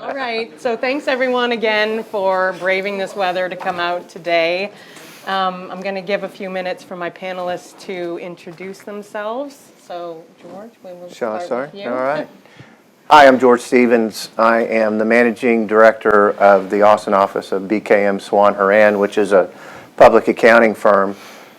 All right, so thanks everyone again for braving this weather to come out today. I'm going to give a few minutes for my panelists to introduce themselves. So, George, we will start with you. All right. Hi, I'm George Stevens. I am the Managing Director of the Austin office of BKM Sowan Horan, which is a public accounting firm.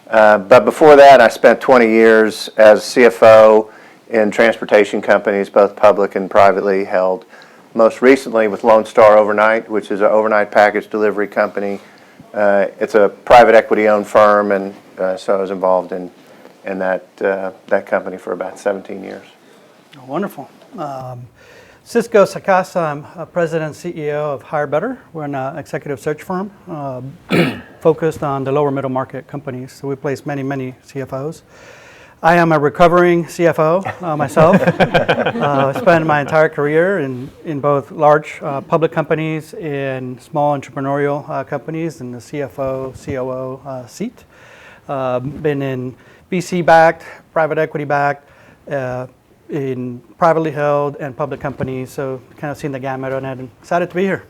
But before that, I spent 20 years as CFO in transportation companies, both public and privately held. Most recently with Lone Star Overnight, which is an overnight package delivery company. It's a private equity-owned firm, and so I was involved in that company for about 17 years. Oh, wonderful. Cisco Sacasa, I'm President and CEO of HireBetter. We're an executive search firm focused on the lower middle market companies. So we place many CFOs. I am a recovering CFO myself. I spent my entire career in both large public companies and small entrepreneurial companies in the CFO, COO seat. Been in VC-backed, private equity-backed, in privately held and public companies, so kind of seen the gamut on it and excited to be here.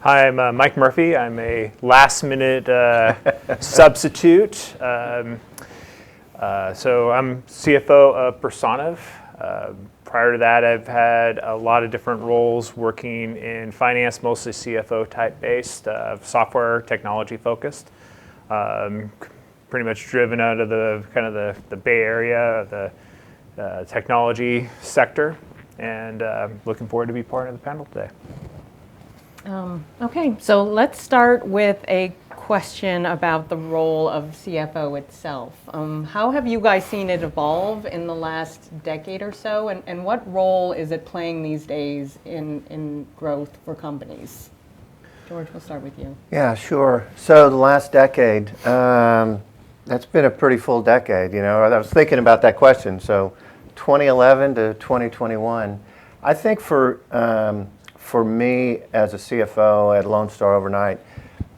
Hi, I'm Mike Murphy. I'm a last-minute substitute. So I'm CFO of Personiv. Prior to that, I've had a lot of different roles working in finance, mostly CFO type based, software technology focused. Pretty much driven out of the Bay Area, the technology sector, and looking forward to be part of the panel today. Okay, so let's start with a question about the role of CFO itself. How have you guys seen it evolve in the last decade or so, and what role is it playing these days in growth for companies? George, we'll start with you. Yeah, sure. So the last decade, that's been a pretty full decade. You know, I was thinking about that question. So 2011 to 2021, I think for me as a CFO at Lone Star Overnight,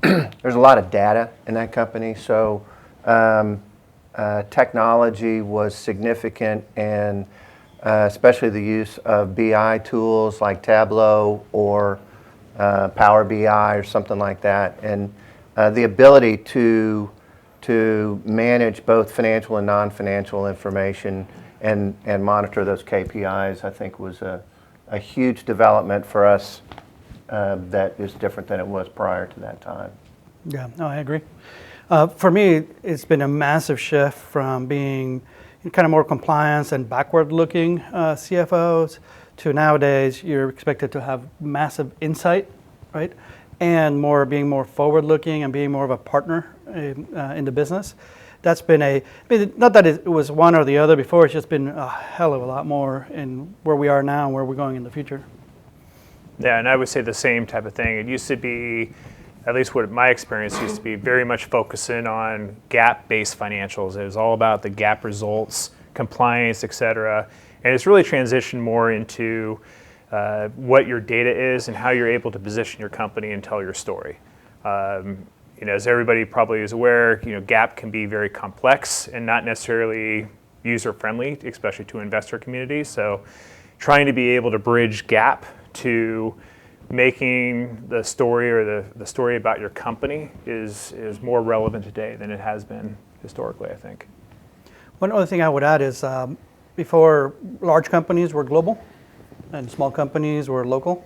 there's a lot of data in that company. So technology was significant, and especially the use of BI tools like Tableau or Power BI or something like that, and the ability to manage both financial and non-financial information and monitor those KPIs, I think was a huge development for us that is different than it was prior to that time. Yeah, no, I agree. For me, it's been a massive shift from being kind of more compliance and backward-looking CFOs to nowadays you're expected to have massive insight, right? And being more forward-looking and being more of a partner in the business. That's been not that it was one or the other before, it's just been a hell of a lot more in where we are now and where we're going in the future. Yeah, and I would say the same type of thing. It used to be, at least what my experience used to be, very much focusing on GAAP-based financials. It was all about the GAAP results, compliance, et cetera. And it's really transitioned more into what your data is and how you're able to position your company and tell your story. As everybody probably is aware, GAAP can be very complex and not necessarily user-friendly, especially to investor communities. So trying to be able to bridge GAAP to making the story or the story about your company is more relevant today than it has been historically, I think. One other thing I would add is before, large companies were global and small companies were local,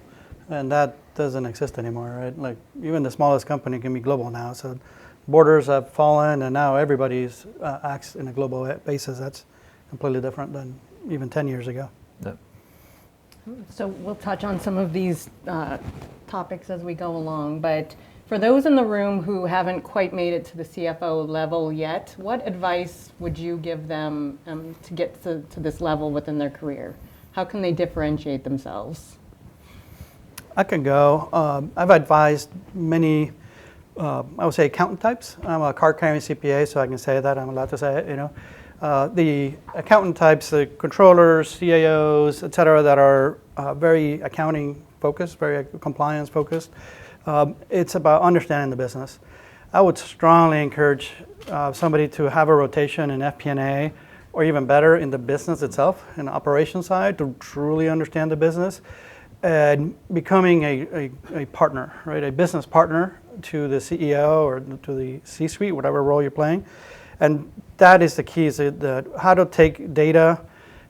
and that doesn't exist anymore, right? Like even the smallest company can be global now. So borders have fallen, and now everybody's acts in a global basis. That's completely different than even 10 years ago. Yep. So we'll touch on some of these topics as we go along, but for those in the room who haven't quite made it to the CFO level yet, what advice would you give them to get to this level within their career? How can they differentiate themselves? I can go. I've advised many, I would say accountant types. I'm a card-carrying CPA, so I can say that. I'm allowed to say it, The accountant types, the controllers, CAOs, et cetera, that are very accounting focused, very compliance focused. It's about understanding the business. I would strongly encourage somebody to have a rotation in FP&A or even better in the business itself, in the operation side, to truly understand the business, and becoming a partner, right? A business partner to the CEO or to the C-suite, whatever role you're playing. And that is the key, is that how to take data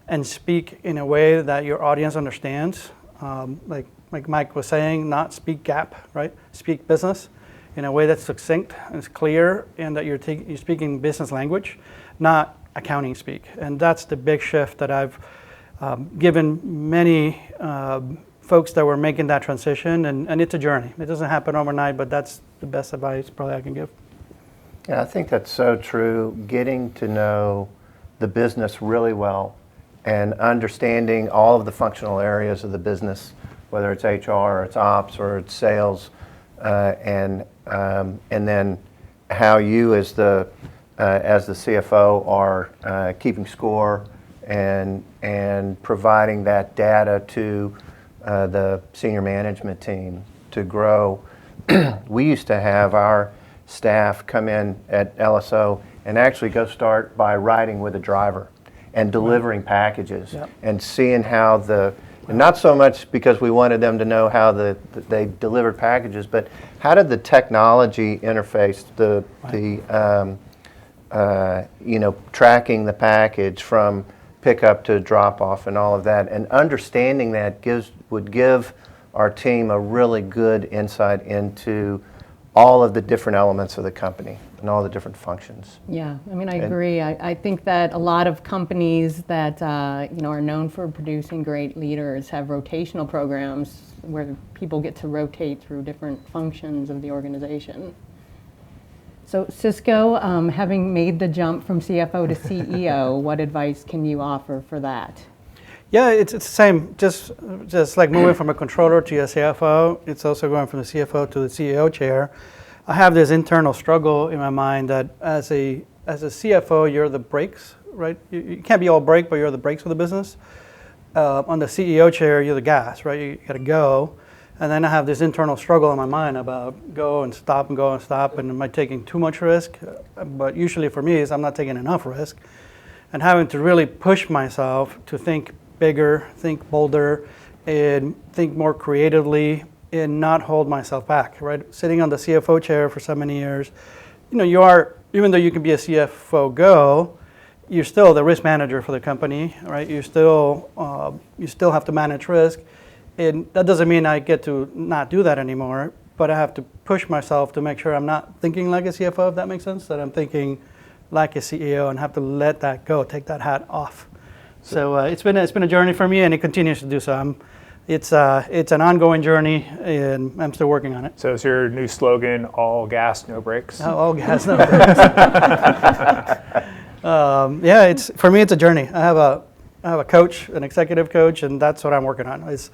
and speak in a way that your audience understands. Like Mike was saying, not speak gap, right? Speak business in a way that's succinct and it's clear, and that you're speaking business language, not accounting speak. And that's the big shift that I've given many folks that were making that transition, and it's a journey. It doesn't happen overnight, but that's the best advice probably I can give. Yeah, I think that's so true. Getting to know the business really well and understanding all of the functional areas of the business, whether it's HR or it's ops or it's sales, and then how you as the CFO are keeping score and providing that data to the senior management team to grow. We used to have our staff come in at LSO and actually go start by riding with a driver and delivering packages. Yep. And seeing how and not so much because we wanted them to know how they delivered packages, but how did the technology interface, tracking the package from pickup to drop off and all of that, and understanding that would give our team a really good insight into all of the different elements of the company and all the different functions. Yeah, I mean, I agree. I think that a lot of companies that are known for producing great leaders have rotational programs where people get to rotate through different functions of the organization. So Cisco, having made the jump from CFO to CEO, what advice can you offer for that? Yeah, it's the same. Just like moving from a controller to a CFO, it's also going from the CFO to the CEO chair. I have this internal struggle in my mind that as a CFO, you're the brakes, right? You can't be all brake, but you're the brakes of the business. On the CEO chair, you're the gas, right? You got to go. And then I have this internal struggle in my mind about go and stop, and am I taking too much risk? But usually for me, I'm not taking enough risk, and having to really push myself to think bigger, think bolder, and think more creatively, and not hold myself back, right? Sitting on the CFO chair for so many years, you are, even though you can be a CFO you're still the risk manager for the company, right? You still have to manage risk. And that doesn't mean I get to not do that anymore, but I have to push myself to make sure I'm not thinking like a CFO, if that makes sense, that I'm thinking like a CEO, and have to let that go, take that hat off. So it's been a journey for me, and it continues to do so. It's an ongoing journey, and I'm still working on it. So is your new slogan, all gas, no brakes? All gas, no brakes. Yeah, for me, it's a journey. I have a coach, an executive coach, and that's what I'm working on. It's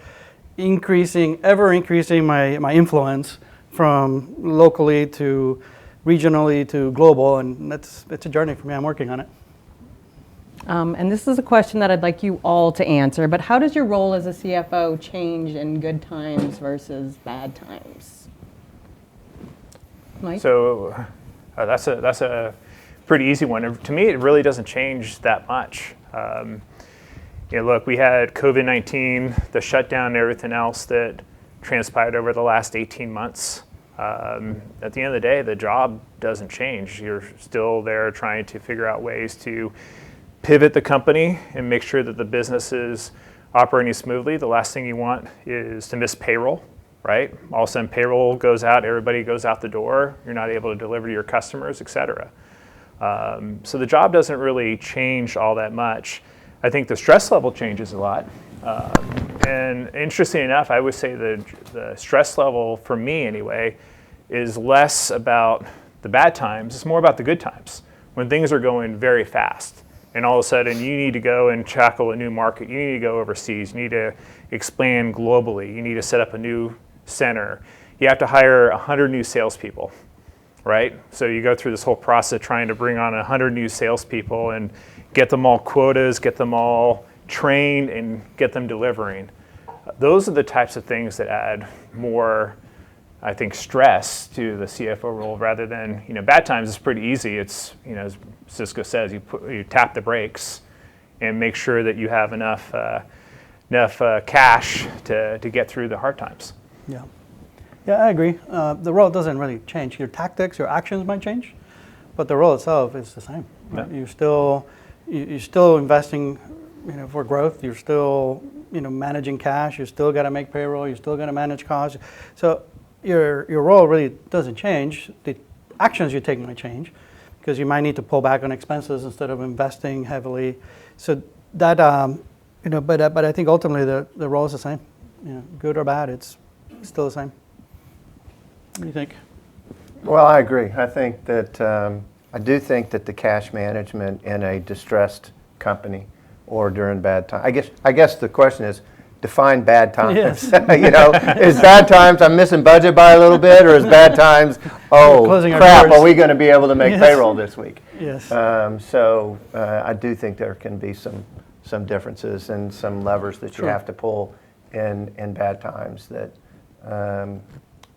ever increasing my influence from locally to regionally to global, and it's a journey for me. I'm working on it. And this is a question that I'd like you all to answer, but how does your role as a CFO change in good times versus bad times? Mike? So that's a pretty easy one. To me, it really doesn't change that much. Look, we had COVID-19, the shutdown and everything else that transpired over the last 18 months. At the end of the day, the job doesn't change. You're still there trying to figure out ways to pivot the company and make sure that the business is operating smoothly. The last thing you want is to miss payroll, right? All of a sudden payroll goes out, everybody goes out the door, you're not able to deliver to your customers, et cetera. So the job doesn't really change all that much. I think the stress level changes a lot. And interesting enough, I would say the stress level, for me anyway, is less about the bad times, it's more about the good times, when things are going very fast. And all of a sudden, you need to go and tackle a new market. You need to go overseas. You need to expand globally. You need to set up a new center. You have to hire 100 new salespeople, right? So you go through this whole process trying to bring on 100 new salespeople and get them all quotas, get them all trained, and get them delivering. Those are the types of things that add more, I think, stress to the CFO role rather than, bad times is pretty easy. It's, as Cisco says, you tap the brakes and make sure that you have enough cash to get through the hard times. Yeah. Yeah, I agree. The role doesn't really change. Your tactics, your actions might change, but the role itself is the same. Right? Yeah. You're still investing, for growth. You're still, managing cash. You still got to make payroll. You still got to manage costs. So your role really doesn't change. The actions you take might change because you might need to pull back on expenses instead of investing heavily. So that, but I think ultimately the role is the same. Good or bad, it's still the same. What do you think? Well, I agree. I think that I do think that the cash management in a distressed company or during bad times. I guess the question is, define bad times. Yes. Is bad times I'm missing budget by a little bit, or is bad times, Closing our crap, doors. are we going to be able to make Yes. payroll this week? Yes. So I do think there can be some differences and some levers that you Sure. have to pull in bad times that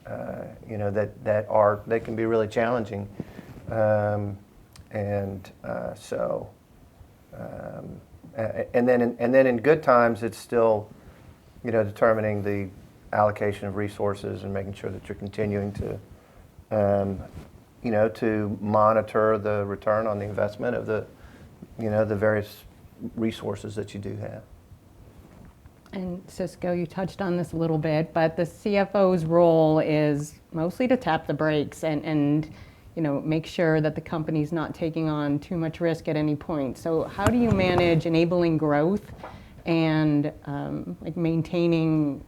that can be really challenging, and then in good times it's still determining the allocation of resources and making sure that you're continuing to to monitor the return on the investment of the various resources that you do have. And Cisco, you touched on this a little bit, but the CFO's role is mostly to tap the brakes and make sure that the company's not taking on too much risk at any point. So how do you manage enabling growth and maintaining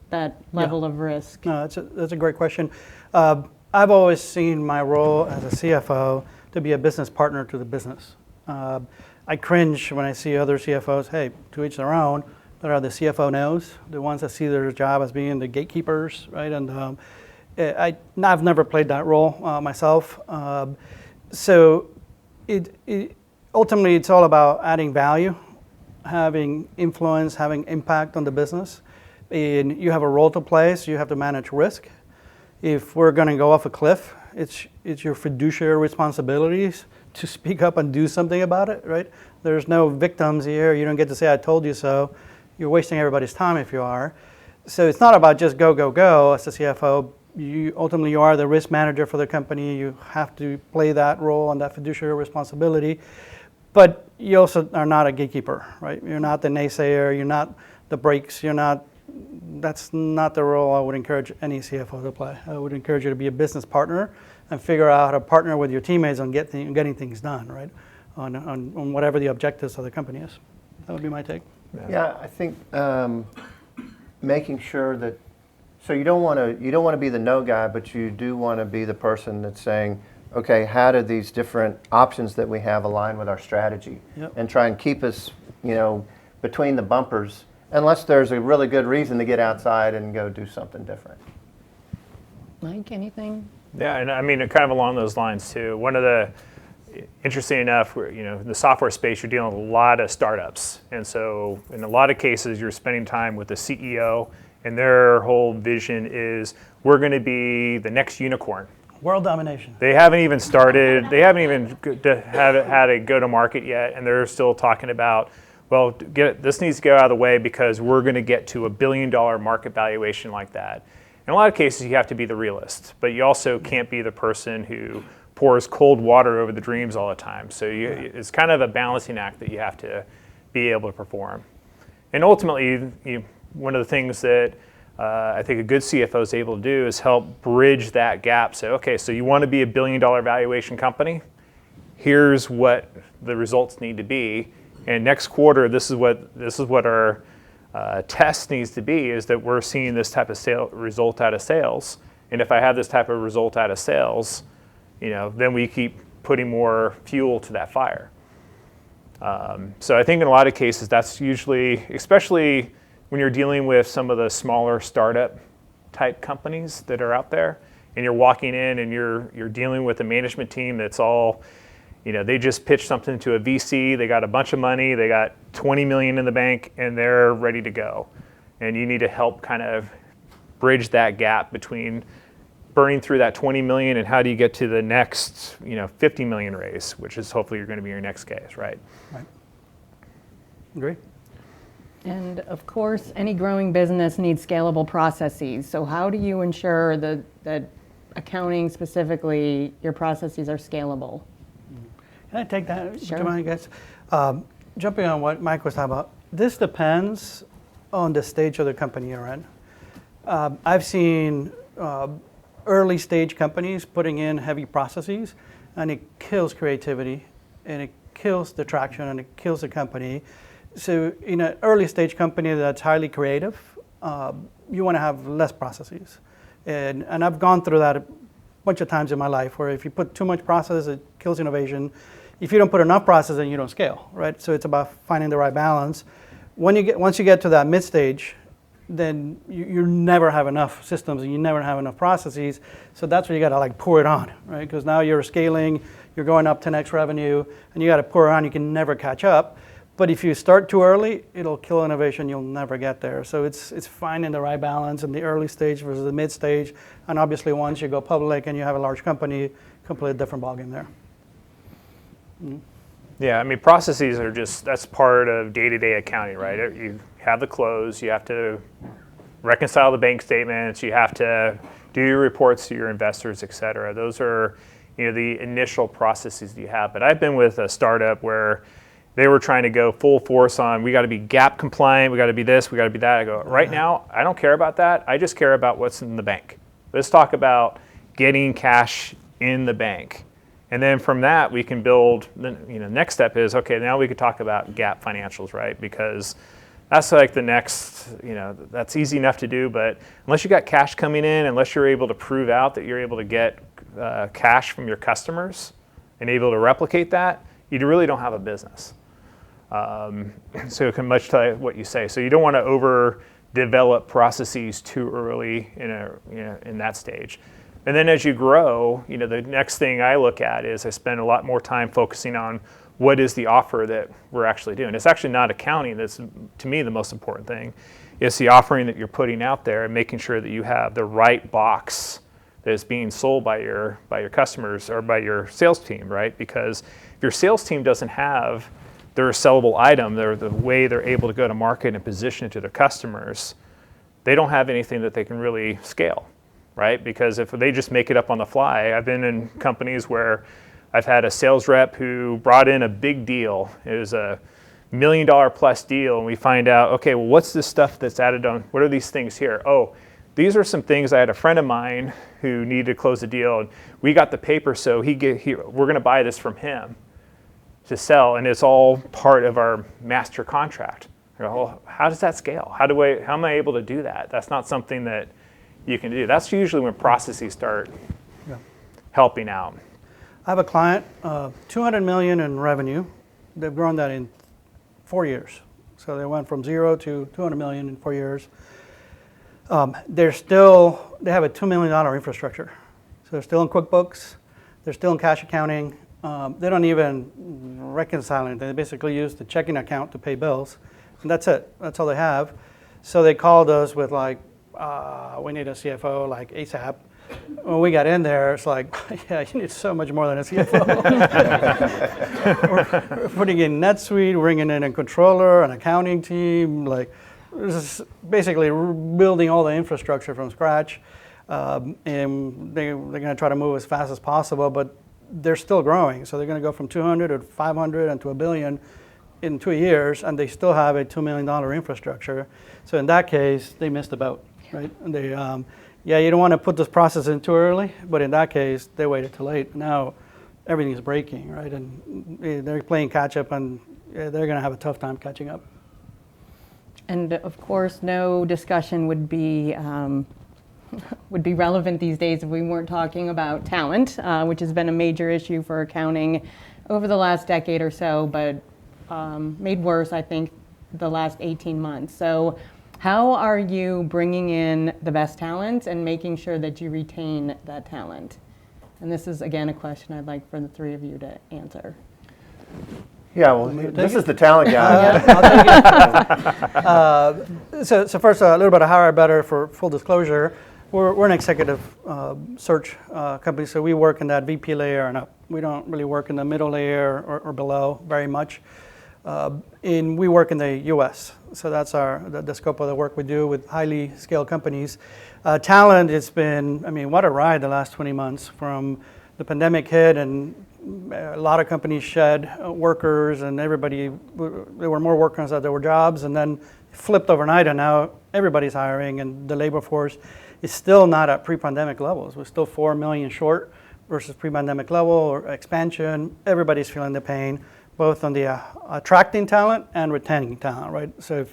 that level of risk? No, that's a great question. I've always seen my role as a CFO to be a business partner to the business. I cringe when I see other CFOs, hey, to each their own. There are the CFO knows, the ones that see their job as being the gatekeepers, right? And I've never played that role myself. So ultimately, it's all about adding value, having influence, having impact on the business. And you have a role to play, so you have to manage risk. If we're going to go off a cliff, it's your fiduciary responsibilities to speak up and do something about it, right? There's no victims here. You don't get to say, I told you so. You're wasting everybody's time if you are. So it's not about just go, go, go as the CFO. Ultimately, you are the risk manager for the company. You have to play that role and that fiduciary responsibility. But you also are not a gatekeeper, right? You're not the naysayer. You're not the brakes. That's not the role I would encourage any CFO to play. I would encourage you to be a business partner and figure out how to partner with your teammates on getting things done, right? On whatever the objectives of the company is. That would be my take. Yeah, I think making sure that you don't want to be the no guy, but you do want to be the person that's saying, okay, how do these different options that we have align with our strategy, Yep. and try and keep us between the bumpers, unless there's a really good reason to get outside and go do something different. Mike, anything? Yeah, and I mean, kind of along those lines too. One of the, interesting enough, in the software space, you're dealing with a lot of startups. And so in a lot of cases, you're spending time with the CEO, and their whole vision is, we're going to be the next unicorn. World domination. They haven't even started, they haven't even had a go-to-market yet, and they're still talking about, well, this needs to go out of the way because we're going to get to $1 billion market valuation like that. In a lot of cases, you have to be the realist, but you also can't be the person who pours cold water over the dreams all the time. So it's kind of a balancing act that you have to be able to perform. And ultimately, one of the things that I think a good CFO is able to do is help bridge that gap. Say, okay, so you want to be $1 billion valuation company? Here's what the results need to be. And next quarter, this is what our test needs to be, is that we're seeing this type of result out of sales. And if I have this type of result out of sales, then we keep putting more fuel to that fire. So I think in a lot of cases, that's usually, especially when you're dealing with some of the smaller startup type companies that are out there, and you're walking in and you're dealing with a management team that's all, they just pitched something to a VC, they got a bunch of money, they got 20 million in the bank, and they're ready to go. And you need to help kind of bridge that gap between burning through that 20 million and how do you get to the next 50 million raise, which is hopefully you're going to be your next case, right? Right. Agree? And of course, any growing business needs scalable processes. So how do you ensure that accounting specifically, your processes are scalable? Can I take that? Sure. Do you mind, guys? Jumping on what Mike was talking about, this depends on the stage of the company you're in. I've seen early stage companies putting in heavy processes, and it kills creativity, and it kills the traction, and it kills the company. So in an early stage company that's highly creative, you want to have less processes. And I've gone through that a bunch of times in my life, where if you put too much process, it kills innovation. If you don't put enough process, then you don't scale, right? So it's about finding the right balance. Once you get to that mid stage, then you never have enough systems and you never have enough processes. So that's where you got to like pour it on, right? Because now you're scaling, you're going up 10x revenue, and you got to pour it on. You can never catch up. But if you start too early, it'll kill innovation. You'll never get there. So it's finding the right balance in the early stage versus the mid stage. And obviously, once you go public and you have a large company, completely different ballgame there. Yeah, I mean, processes are that's part of day-to-day accounting, right? You have the close, you have to reconcile the bank statements, you have to do your reports to your investors, et cetera. Those are, the initial processes that you have. But I've been with a startup where they were trying to go full force on, we got to be GAAP compliant, we got to be this, we got to be that. I go, right now, I don't care about that. I just care about what's in the bank. Let's talk about getting cash in the bank. And then from that, we can build, next step is, okay, now we could talk about GAAP financials, right? Because that's like the next, that's easy enough to do, but unless you got cash coming in, unless you're able to prove out that you're able to get cash from your customers and able to replicate that, you really don't have a business. So it can much to what you say. So you don't want to overdevelop processes too early in that stage. And then as you grow, the next thing I look at is I spend a lot more time focusing on what is the offer that we're actually doing. It's actually not accounting that's, to me, the most important thing. It's the offering that you're putting out there and making sure that you have the right box that is being sold by your customers or by your sales team, right? Because if your sales team doesn't have their sellable item, the way they're able to go to market and position it to their customers, they don't have anything that they can really scale, right? Because if they just make it up on the fly, I've been in companies where I've had a sales rep who brought in a big deal. It was a $1 million plus deal, and we find out, okay, well, what's this stuff that's added on? What are these things here? Oh, these are some things. I had a friend of mine who needed to close a deal, and we got the paper, so we're going to buy this from him to sell, and it's all part of our master contract. I go, well, how does that scale? How am I able to do that? That's not something that you can do. That's usually when processes start helping out. I have a client, $200 million in revenue. They've grown that in 4 years. So they went from 0 to $200 million in 4 years. They have a $2 million infrastructure. So they're still in QuickBooks. They're still in cash accounting. They don't even reconcile it. They basically use the checking account to pay bills. And that's it. That's all they have. So they called us with we need a CFO ASAP. When we got in there, it's like, yeah, you need so much more than a CFO. We're putting in NetSuite, bringing in a controller, an accounting team, basically building all the infrastructure from scratch. And they're going to try to move as fast as possible, but they're still growing. So they're going to go from 200 to 500 and to $1 billion in 2 years, and they still have a $2 million infrastructure. So in that case, they missed the boat, right? And they, you don't want to put this process in too early, but in that case, they waited too late. Now everything's breaking, right? And they're playing catch up, and they're going to have a tough time catching up. And of course, no discussion would be relevant these days if we weren't talking about talent, which has been a major issue for accounting over the last decade or so, but made worse, I think, the last 18 months. So how are you bringing in the best talent and making sure that you retain that talent? And this is, again, a question I'd like for the three of you to answer. Yeah, well, this is the talent guy. I'll take it. So first, a little bit of HireBetter for full disclosure. We're an executive search company, so we work in that VP layer and up. We don't really work in the middle layer or below very much. And we work in the U.S., so that's the scope of the work we do with highly scaled companies. Talent, it's been, I mean, what a ride the last 20 months from the pandemic hit, and a lot of companies shed workers, and there were more workers than there were jobs, and then flipped overnight, and now everybody's hiring, and the labor force is still not at pre-pandemic levels. We're still 4 million short versus pre-pandemic level or expansion. Everybody's feeling the pain, both on the attracting talent and retaining talent, right? So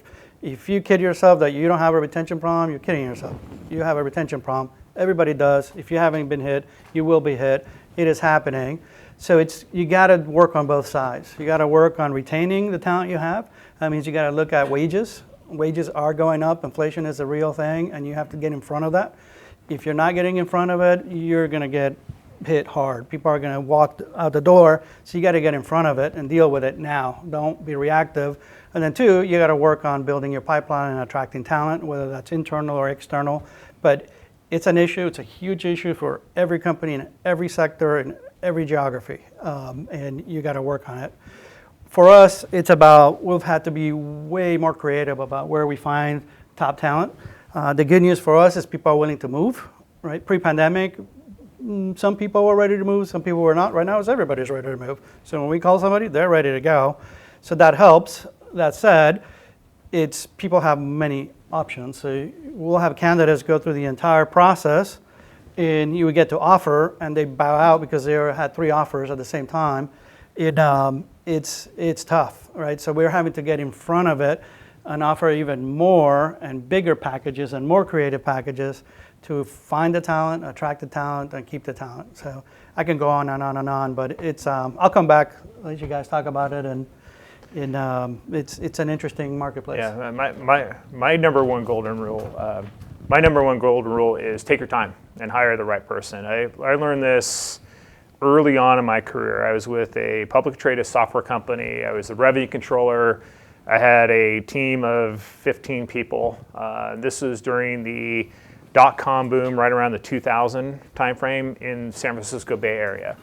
if you kid yourself that you don't have a retention problem, you're kidding yourself. You have a retention problem. Everybody does. If you haven't been hit, you will be hit. It is happening. So you got to work on both sides. You got to work on retaining the talent you have. That means you got to look at wages. Wages are going up. Inflation is a real thing, and you have to get in front of that. If you're not getting in front of it, you're going to get hit hard. People are going to walk out the door, so you got to get in front of it and deal with it now. Don't be reactive. And then 2, you got to work on building your pipeline and attracting talent, whether that's internal or external. But it's an issue. It's a huge issue for every company in every sector and every geography, and you got to work on it. For us, it's about, we've had to be way more creative about where we find top talent. The good news for us is people are willing to move, right? Pre-pandemic, some people were ready to move, some people were not. Right now, everybody's ready to move. So when we call somebody, they're ready to go. So that helps. That said, people have many options. So we'll have candidates go through the entire process, and you would get to offer, and they bow out because they had 3 offers at the same time. It's tough, right? So we're having to get in front of it and offer even more and bigger packages and more creative packages to find the talent, attract the talent, and keep the talent. So I can go on and on and on, but it's I'll come back, let you guys talk about it, and it's an interesting marketplace. Yeah, my number one golden rule. My number one golden rule is take your time and hire the right person. I learned this early on in my career. I was with a publicly traded software company. I was the revenue controller. I had a team of 15 people. This was during the .com boom, right around the 2000 timeframe in San Francisco Bay Area.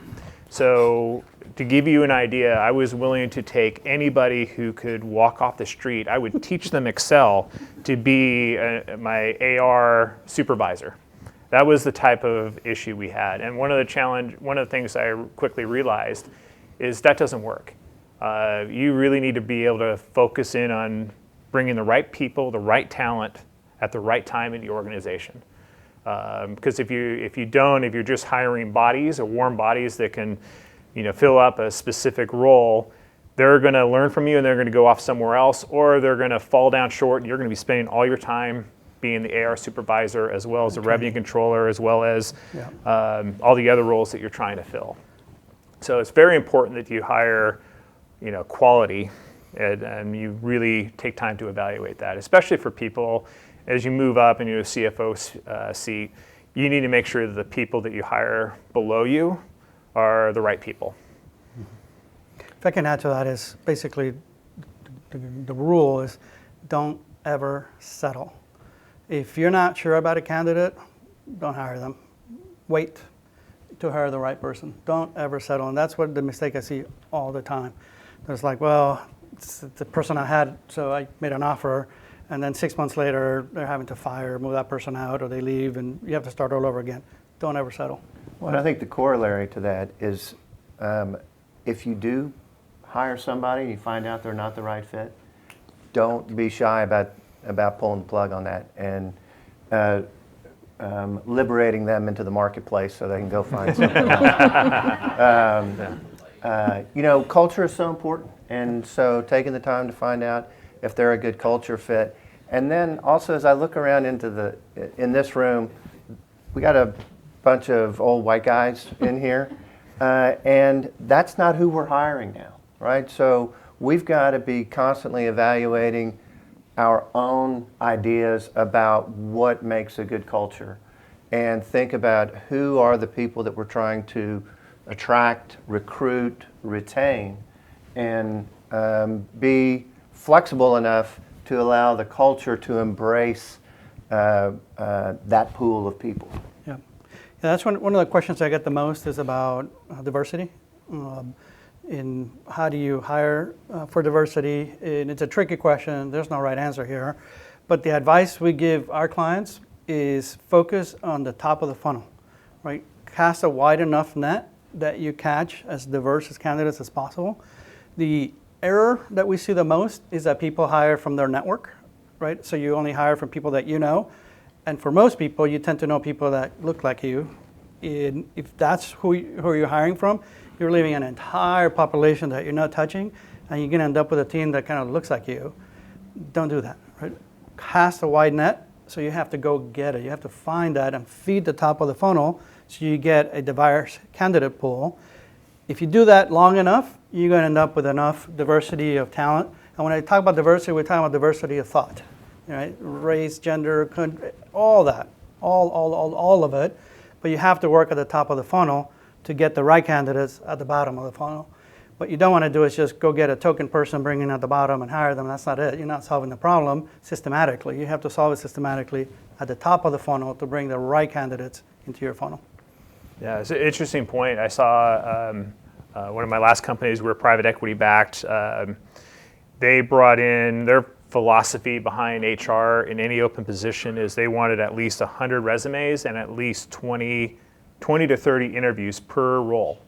So to give you an idea, I was willing to take anybody who could walk off the street. I would teach them Excel to be my AR supervisor. That was the type of issue we had. And one of the things I quickly realized is that doesn't work. You really need to be able to focus in on bringing the right people, the right talent at the right time in the organization. Because if you're just hiring bodies or warm bodies that can, fill up a specific role, they're going to learn from you and they're going to go off somewhere else, or they're going to fall down short and you're going to be spending all your time being the AR supervisor as well as the revenue controller, as well as all the other roles that you're trying to fill. So it's very important that you hire, quality, and you really take time to evaluate that, especially for people as you move up into a CFO seat. You need to make sure that the people that you hire below you are the right people. If I can add to that, is basically the rule is don't ever settle. If you're not sure about a candidate, don't hire them. Wait to hire the right person. Don't ever settle. And that's what the mistake I see all the time. There's like, well, it's the person I had, so I made an offer, and then 6 months later, they're having to move that person out, or they leave, and you have to start all over again. Don't ever settle. Well, I think the corollary to that is if you do hire somebody and you find out they're not the right fit, don't be shy about pulling the plug on that and liberating them into the marketplace so they can go find something else. Culture is so important, and so taking the time to find out if they're a good culture fit. And then also, as I look around in this room, we got a bunch of old white guys in here, and that's not who we're hiring now, right? So we've got to be constantly evaluating our own ideas about what makes a good culture, and think about who are the people that we're trying to attract, recruit, retain, and be flexible enough to allow the culture to embrace that pool of people. Yeah, that's one of the questions I get the most is about diversity. in how do you hire for diversity. And it's a tricky question. There's no right answer here. But the advice we give our clients is focus on the top of the funnel, right? Cast a wide enough net that you catch as diverse as candidates as possible. The error that we see the most is that people hire from their network, right? So you only hire from people that you know. And for most people, you tend to know people that look like you. And if that's who you're hiring from, you're leaving an entire population that you're not touching, and you're going to end up with a team that kind of looks like you. Don't do that, right? Cast a wide net, so you have to go get it. You have to find that and feed the top of the funnel so you get a diverse candidate pool. If you do that long enough, you're going to end up with enough diversity of talent. And when I talk about diversity, we're talking about diversity of thought, right? Race, gender, all that, all of it. But you have to work at the top of the funnel to get the right candidates at the bottom of the funnel. What you don't want to do is just go get a token person, bring in at the bottom and hire them. That's not it. You're not solving the problem systematically. You have to solve it systematically at the top of the funnel to bring the right candidates into your funnel. Yeah, it's an interesting point. I saw one of my last companies, we were private equity backed. They brought in their philosophy behind HR in any open position is they wanted at least 100 resumes and at least 20 to 30 interviews per role.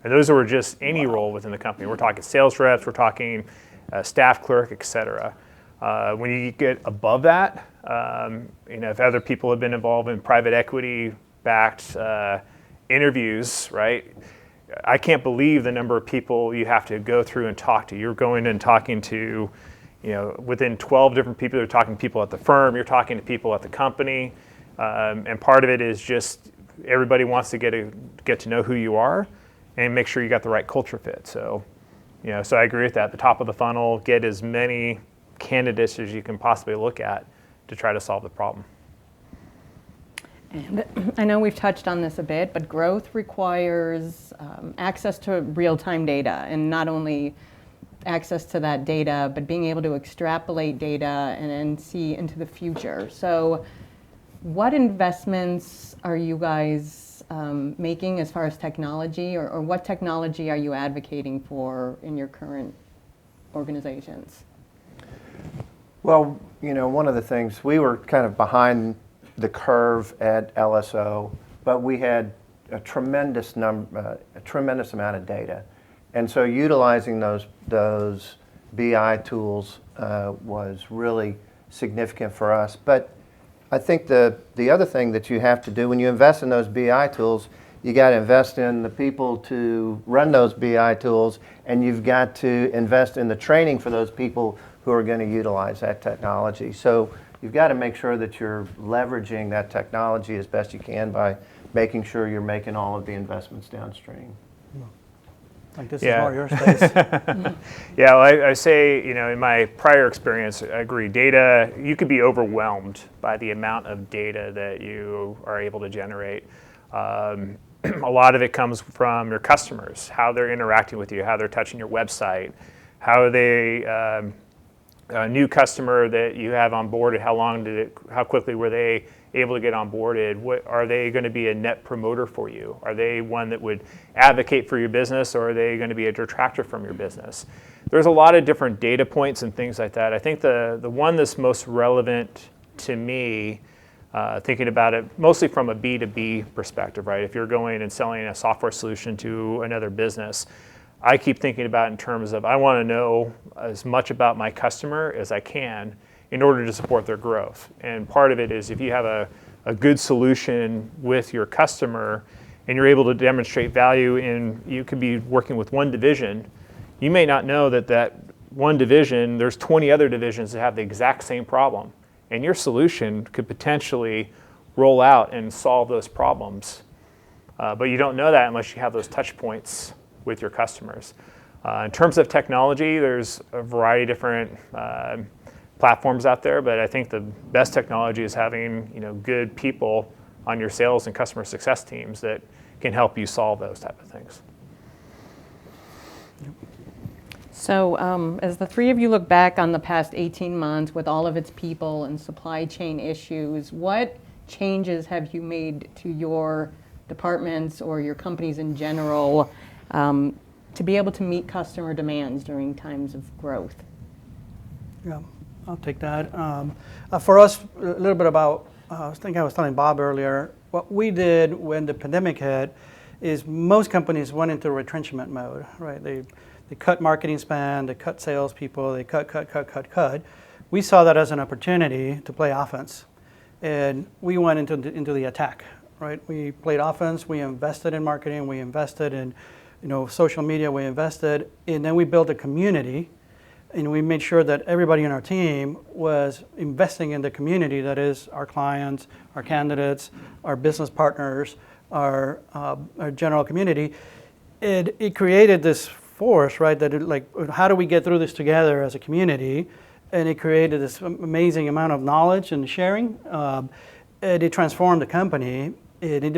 And those were just any role within the company. We're talking sales reps, we're talking staff clerk, et cetera. When you get above that, if other people have been involved in private equity backed interviews, right? I can't believe the number of people you have to go through and talk to. You're going and talking to, within 12 different people, you're talking to people at the firm, you're talking to people at the company. And part of it is just everybody wants to get to know who you are and make sure you got the right culture fit. So, so I agree with that. The top of the funnel, get as many candidates as you can possibly look at to try to solve the problem. And I know we've touched on this a bit, but growth requires access to real-time data, and not only access to that data, but being able to extrapolate data and then see into the future. So what investments are you guys making as far as technology, or what technology are you advocating for in your current organizations? Well, one of the things, we were kind of behind the curve at LSO, but we had a tremendous amount of data. And so utilizing those BI tools was really significant for us. But I think the other thing that you have to do when you invest in those BI tools, you got to invest in the people to run those BI tools, and you've got to invest in the training for those people who are going to utilize that technology. So you've got to make sure that you're leveraging that technology as best you can by making sure you're making all of the investments downstream. Like this is more your space. Yeah, well, I say, in my prior experience, I agree. Data, you could be overwhelmed by the amount of data that you are able to generate. A lot of it comes from your customers, how they're interacting with you, how they're touching your website, how they, a new customer that you have onboarded, how quickly were they able to get onboarded? What are they going to be a net promoter for you? Are they one that would advocate for your business, or are they going to be a detractor from your business? There's a lot of different data points and things like that. I think the one that's most relevant to me, thinking about it mostly from a B2B perspective, right? If you're going and selling a software solution to another business, I keep thinking about it in terms of I want to know as much about my customer as I can in order to support their growth. And part of it is if you have a good solution with your customer and you're able to demonstrate value in, you could be working with one division, you may not know that one division, there's 20 other divisions that have the exact same problem. And your solution could potentially roll out and solve those problems. But you don't know that unless you have those touch points with your customers. In terms of technology, there's a variety of different platforms out there, but I think the best technology is having good people on your sales and customer success teams that can help you solve those type of things. So as the three of you look back on the past 18 months with all of its people and supply chain issues, what changes have you made to your departments or your companies in general to be able to meet customer demands during times of growth? Yeah, I'll take that. For us, a little bit about, I think I was telling Bob earlier, what we did when the pandemic hit is most companies went into retrenchment mode, right? They cut marketing spend, they cut salespeople, they cut. We saw that as an opportunity to play offense. And we went into the attack, right? We played offense, we invested in marketing, we invested in social media, we invested, and then we built a community, and we made sure that everybody in our team was investing in the community, that is our clients, our candidates, our business partners, our general community. It created this force, right, how do we get through this together as a community? And it created this amazing amount of knowledge and sharing. And it transformed the company. It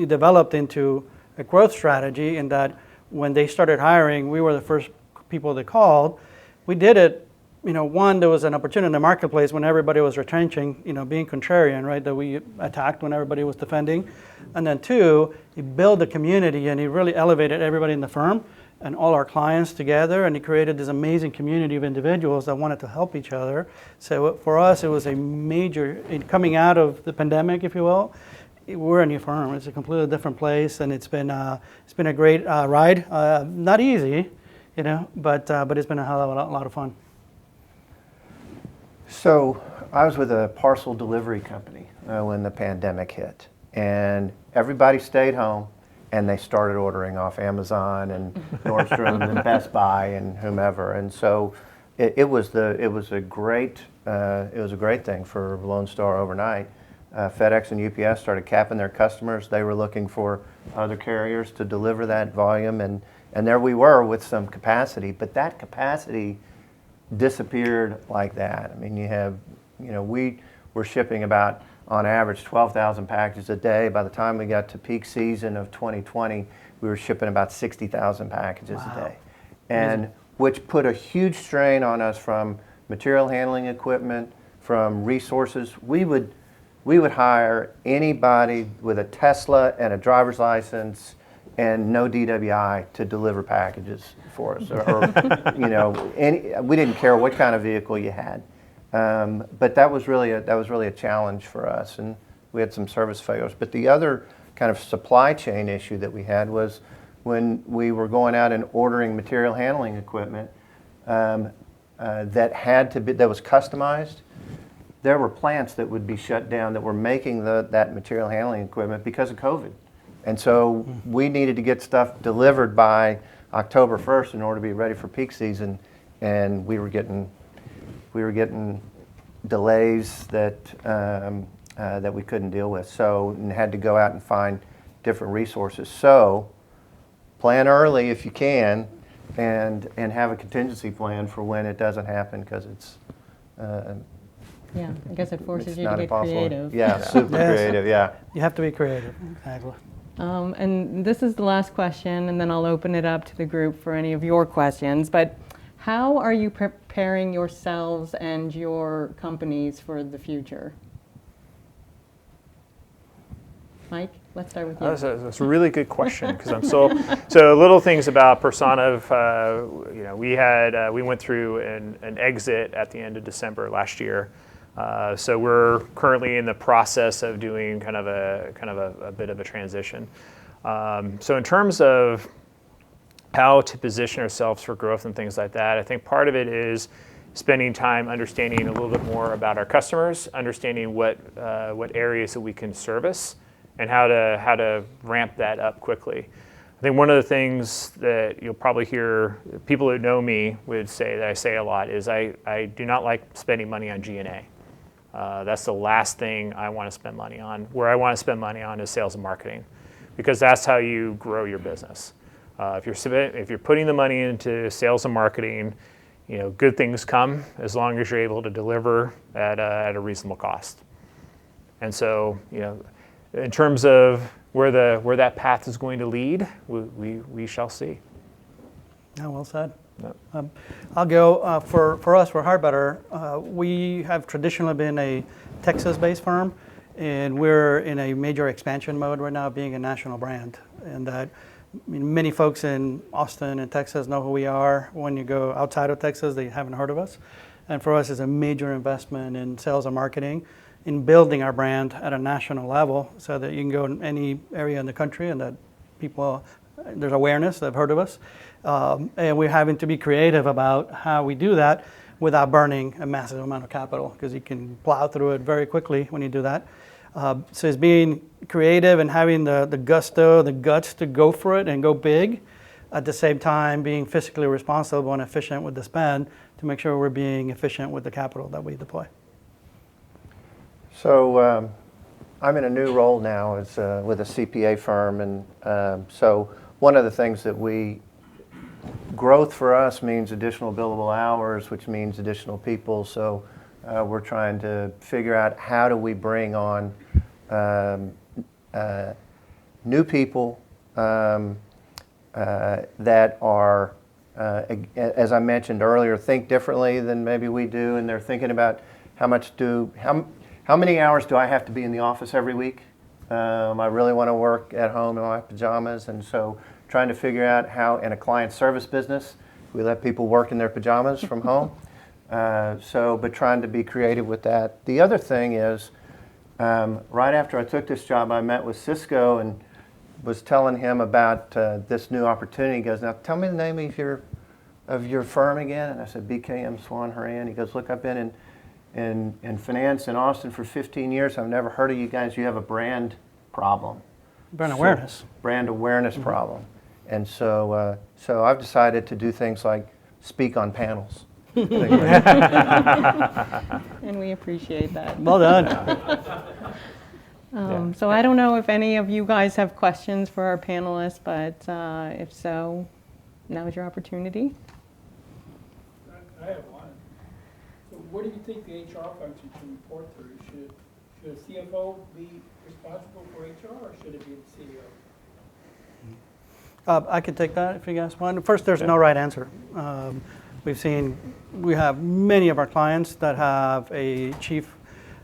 developed into a growth strategy in that when they started hiring, we were the first people they called. We did it, one, there was an opportunity in the marketplace when everybody was retrenching, being contrarian, right, that we attacked when everybody was defending. And then two, it built a community and it really elevated everybody in the firm and all our clients together, and it created this amazing community of individuals that wanted to help each other. So for us, it was a major, coming out of the pandemic, if you will, we're a new firm. It's a completely different place, and it's been a great ride. Not easy, but it's been a hell of a lot of fun. So I was with a parcel delivery company when the pandemic hit, and everybody stayed home, and they started ordering off Amazon and Nordstrom and Best Buy and whomever. And so it was a great thing for Lone Star overnight. FedEx and UPS started capping their customers. They were looking for other carriers to deliver that volume, and there we were with some capacity. But that capacity disappeared like that. I mean, we were shipping about, on average, 12,000 packages a day. By the time we got to peak season of 2020, we were shipping about 60,000 packages a day, and which put a huge strain on us from material handling equipment, from resources. We would hire anybody with a Tesla and a driver's license and no DWI to deliver packages for us, we didn't care what kind of vehicle you had. But that was really a challenge for us, and we had some service failures. But the other kind of supply chain issue that we had was when we were going out and ordering material handling equipment that was customized. There were plants that would be shut down that were making that material handling equipment because of COVID, and so we needed to get stuff delivered by October 1st in order to be ready for peak season, and we were getting delays that we couldn't deal with, so and had to go out and find different resources. So plan early if you can, and have a contingency plan for when it doesn't happen, because it's yeah, I guess it forces you to not get impossible. creative. Yeah, super creative. Yeah. You have to be creative, exactly. And this is the last question, and then I'll open it up to the group for any of your questions. But how are you preparing yourselves and your companies for the future? Mike, let's start with you. That's a really good question, because I'm so little things about Personiv. We went through an exit at the end of December last year. So we're currently in the process of doing kind of a bit of a transition. So in terms of how to position ourselves for growth and things like that, I think part of it is spending time understanding a little bit more about our customers, understanding what areas that we can service, and how to ramp that up quickly. I think one of the things that you'll probably hear people who know me would say, that I say a lot, is I do not like spending money on G&A. That's the last thing I want to spend money on. Where I want to spend money on is sales and marketing, because that's how you grow your business. If you're putting the money into sales and marketing, good things come as long as you're able to deliver at a reasonable cost. And so, in terms of where that path is going to lead, we shall see. Yeah, well said. Yep. I'll go for us, for HireBetter. We have traditionally been a Texas-based firm, and we're in a major expansion mode right now, being a national brand. And that I mean, many folks in Austin and Texas know who we are. When you go outside of Texas, they haven't heard of us. And for us, it's a major investment in sales and marketing, in building our brand at a national level so that you can go in any area in the country and that people, there's awareness, they've heard of us. And we're having to be creative about how we do that without burning a massive amount of capital, because you can plow through it very quickly when you do that. So it's being creative and having the gusto, the guts to go for it and go big, at the same time being fiscally responsible and efficient with the spend to make sure we're being efficient with the capital that we deploy. So I'm in a new role now as with a CPA firm, and so one of the things that growth for us means additional billable hours, which means additional people. So we're trying to figure out how do we bring on new people that are, as I mentioned earlier, think differently than maybe we do, and they're thinking about how many hours do I have to be in the office every week? I really want to work at home in my pajamas, and so trying to figure out how, in a client service business, we let people work in their pajamas from home. But trying to be creative with that. The other thing is, right after I took this job, I met with Cisco and was telling him about this new opportunity. He goes, "Now tell me the name of your firm again." And I said, "BKM Sowan Horan." He goes, "Look, I've been in finance in Austin for 15 years. I've never heard of you guys. You have a brand problem." Brand awareness. Brand awareness problem. And so I've decided to do things like speak on panels. And we appreciate that. Well done. So I don't know if any of you guys have questions for our panelists, but if so, now is your opportunity. I have one. So what do you think the HR function should report to? Should a CFO be responsible for HR, or should it be the CEO? I can take that if you guys want. First, there's no right answer. We have many of our clients that have a chief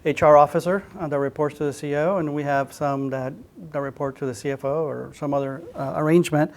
HR officer that reports to the CEO, and we have some that report to the CFO or some other arrangement.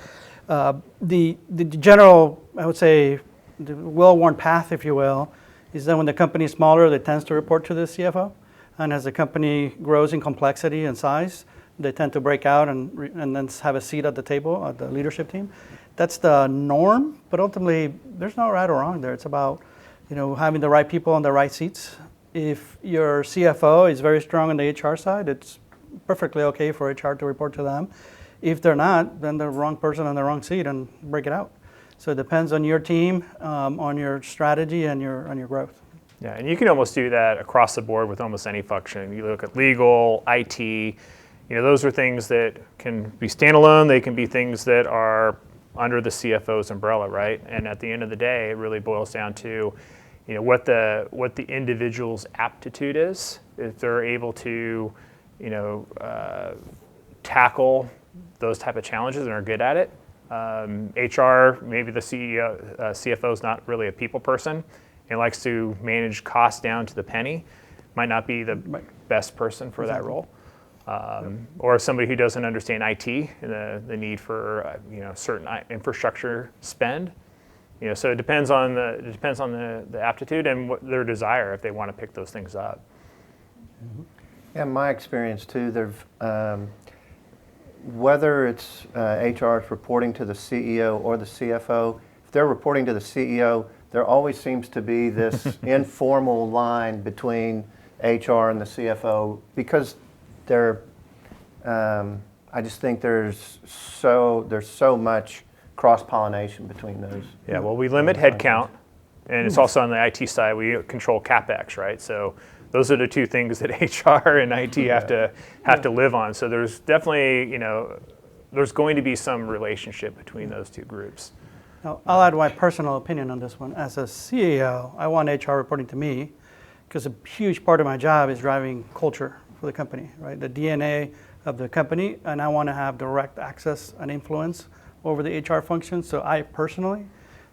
The general, I would say, the well-worn path, if you will, is that when the company is smaller, it tends to report to the CFO. And as the company grows in complexity and size, they tend to break out and then have a seat at the table at the leadership team. That's the norm, but ultimately, there's no right or wrong there. It's about, having the right people on the right seats. If your CFO is very strong on the HR side, it's perfectly okay for HR to report to them. If they're not, then the wrong person on the wrong seat and break it out. So it depends on your team, on your strategy and your growth. Yeah, and you can almost do that across the board with almost any function. You look at legal, IT, those are things that can be standalone. They can be things that are under the CFO's umbrella, right? And at the end of the day, it really boils down to, what the individual's aptitude is. If they're able to, tackle those type of challenges and are good at it. HR, maybe the CFO is not really a people person and likes to manage costs down to the penny. Might not be the best person for that role. Or somebody who doesn't understand IT and the need for certain infrastructure spend. So it depends on the aptitude and what their desire if they want to pick those things up. Yeah, in my experience too, whether it's HR is reporting to the CEO or the CFO, if they're reporting to the CEO, there always seems to be this informal line between HR and the CFO because I just think there's so much cross-pollination between those. Yeah, well, we limit headcount, and it's also on the IT side, we control CapEx, right? So those are the two things that HR and IT have to live on. So there's definitely, there's going to be some relationship between those two groups. Now, I'll add my personal opinion on this one. As a CEO, I want HR reporting to me because a huge part of my job is driving culture for the company, right? The DNA of the company, and I want to have direct access and influence over the HR function. So I personally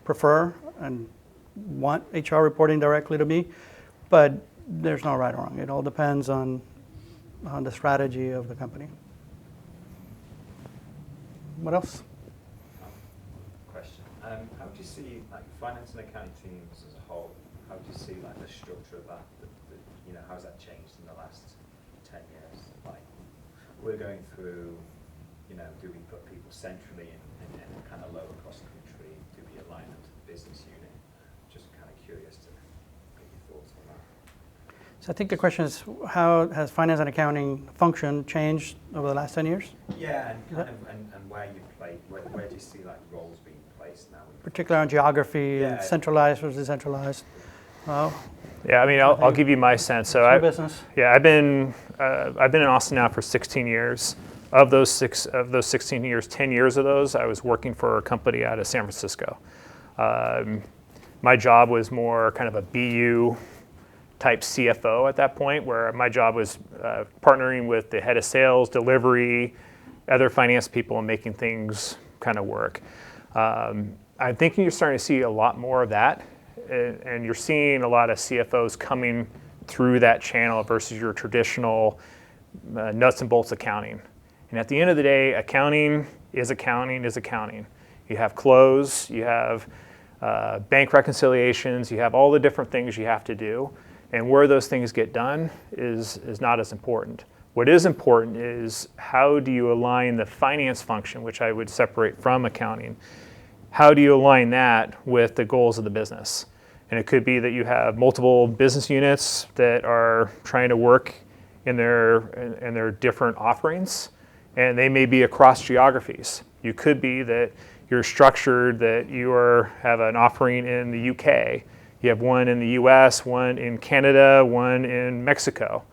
prefer and want HR reporting directly to me, but there's no right or wrong. It all depends on the strategy of the company. What else? How do you see like finance and accounting teams as a whole? How do you see like the structure of that? How's that changed in the last 10 years? Like we're going through, do we put people centrally in a kind of lower cost country? Do we align them to the business unit? Just kind of curious to get your thoughts on that. So I think the question is, how has finance and accounting function changed over the last 10 years? Yeah, and kind of and where you play, where do you see like roles being placed now? Particularly on geography and Yeah. centralized versus decentralized. Well, Yeah, I mean, I'll give you my sense. So your business. yeah, I've been in Austin now for 16 years. Of those 16 years, 10 years of those, I was working for a company out of San Francisco. My job was more kind of a BU type CFO at that point, where my job was partnering with the head of sales, delivery, other finance people, and making things kind of work. I'm thinking you're starting to see a lot more of that, and you're seeing a lot of CFOs coming through that channel versus your traditional nuts and bolts accounting. And at the end of the day, accounting is accounting is accounting. You have close, you have bank reconciliations, you have all the different things you have to do. And where those things get done is not as important. What is important is how do you align the finance function, which I would separate from accounting. How do you align that with the goals of the business? And it could be that you have multiple business units that are trying to work in their different offerings, and they may be across geographies. You could be that you're structured that you have an offering in the UK. You have one in the US, one in Canada, one in Mexico.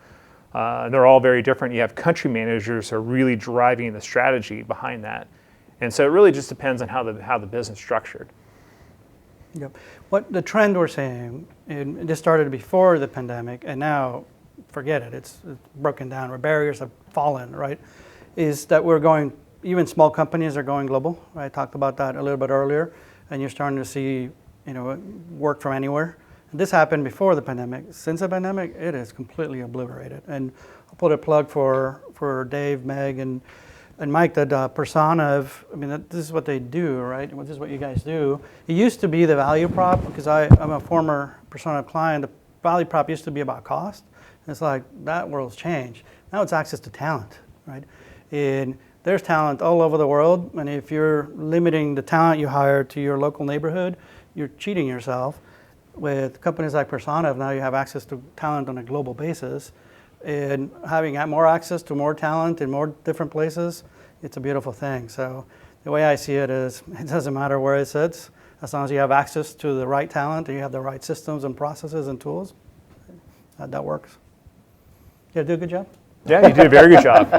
They're all very different. You have country managers who are really driving the strategy behind that. And so it really just depends on how the business is structured. Yep. What the trend we're seeing, and this started before the pandemic, and now, forget it, it's broken down, where barriers have fallen, right? Is that we're going, even small companies are going global. I talked about that a little bit earlier, and you're starting to see, work from anywhere. And this happened before the pandemic. Since the pandemic, it is completely obliterated. And I'll put a plug for Dave, Meg, and Mike, that Personiv, this is what they do, right? This is what you guys do. It used to be the value prop, because I'm a former Personiv client. The value prop used to be about cost. And it's like, that world's changed. Now it's access to talent, right? And there's talent all over the world, and if you're limiting the talent you hire to your local neighborhood, you're cheating yourself. With companies like Personiv, now you have access to talent on a global basis. And having more access to more talent in more different places, it's a beautiful thing. So the way I see it is, it doesn't matter where it sits, as long as you have access to the right talent and you have the right systems and processes and tools, that works. You do a good job? Yeah, you did a very good job.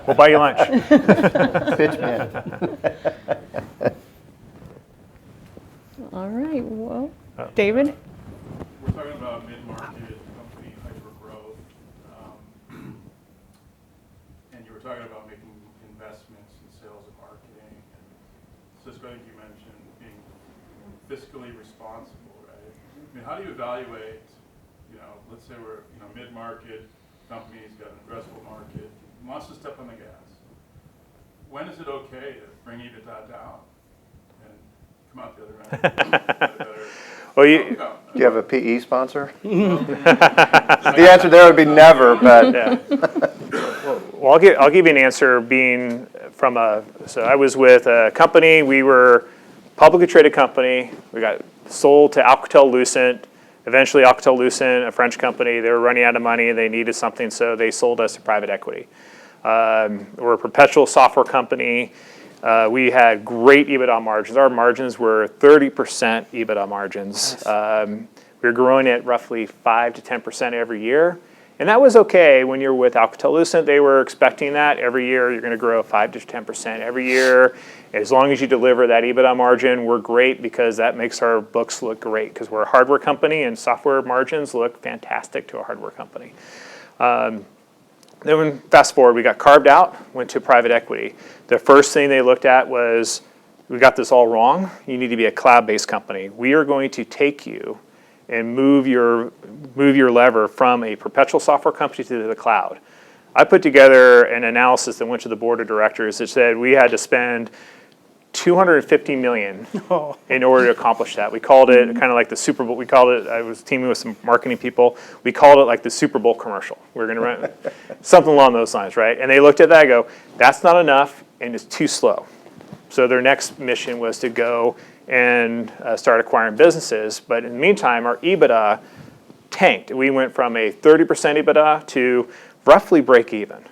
We'll buy you lunch. Pitch man. All right, well, David? We're talking about mid-market company hyper-growth, and you were talking about making investments in sales and marketing, and Cisco, I think you mentioned being fiscally responsible, right? How do you evaluate, let's say we're, mid-market company's got an addressable market, wants to step on the gas. When is it okay to bring EBITDA down and come out the other end? Well, Do you have a PE sponsor? The answer there would be never, but yeah. Well, I'll give you an answer being so I was with a company, we were a publicly traded company, we got sold to Alcatel-Lucent. Eventually, Alcatel-Lucent, a French company, they were running out of money and they needed something, so they sold us to private equity. We're a perpetual software company. We had great EBITDA margins. Our margins were 30% EBITDA margins. Nice. We were growing at roughly 5 to 10% every year. And that was okay when you're with Alcatel-Lucent. They were expecting that every year. You're going to grow 5 to 10% every year. As long as you deliver that EBITDA margin, we're great because that makes our books look great because we're a hardware company and software margins look fantastic to a hardware company. Then when fast forward, we got carved out, went to private equity. The first thing they looked at was, we got this all wrong. You need to be a cloud-based company. We are going to take you and move your lever from a perpetual software company to the cloud. I put together an analysis that went to the board of directors that said we had to spend $250 million Oh. in order to accomplish that. We called it kind of like the Super Bowl. We called it, I was teaming with some marketing people. We called it like the Super Bowl commercial. We're going to run something along those lines, right? And they looked at that and go, that's not enough and it's too slow. So their next mission was to go and start acquiring businesses. But in the meantime, our EBITDA tanked. We went from a 30% EBITDA to roughly break even.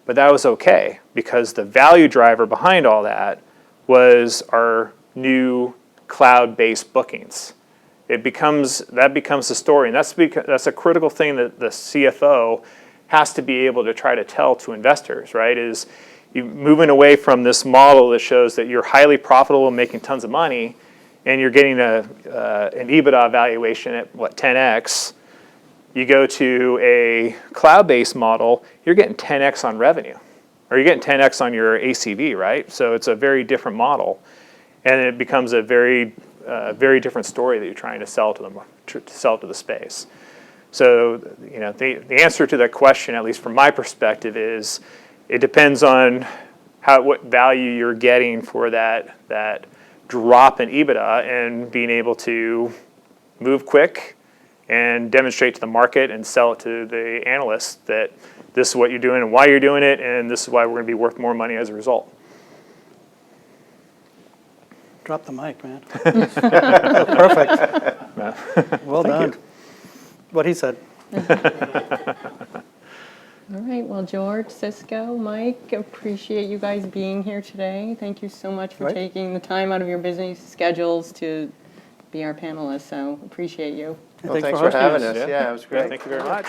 But that was okay because the value driver behind all that was our new cloud-based bookings. That becomes the story, and that's a critical thing that the CFO has to be able to try to tell to investors, right? Is you moving away from this model that shows that you're highly profitable and making tons of money, and you're getting an EBITDA valuation at 10x. You go to a cloud-based model, you're getting 10x on revenue, or you're getting 10x on your ACV, right? So it's a very different model, and it becomes a very different story that you're trying to sell to them, to sell to the space. So the answer to that question, at least from my perspective, is it depends on what value you're getting for that drop in EBITDA and being able to move quick and demonstrate to the market and sell it to the analysts that this is what you're doing and why you're doing it, and this is why we're going to be worth more money as a result. Drop the mic, man. Perfect. Well done. you. What he said. All right, well, George, Cisco, Mike, appreciate you guys being here today. Thank you so much for Right. taking the time out of your busy schedules to be our panelists, so appreciate you. Well, Thanks thanks for for hosting having us. us. Yeah, it was great. Thank you very much.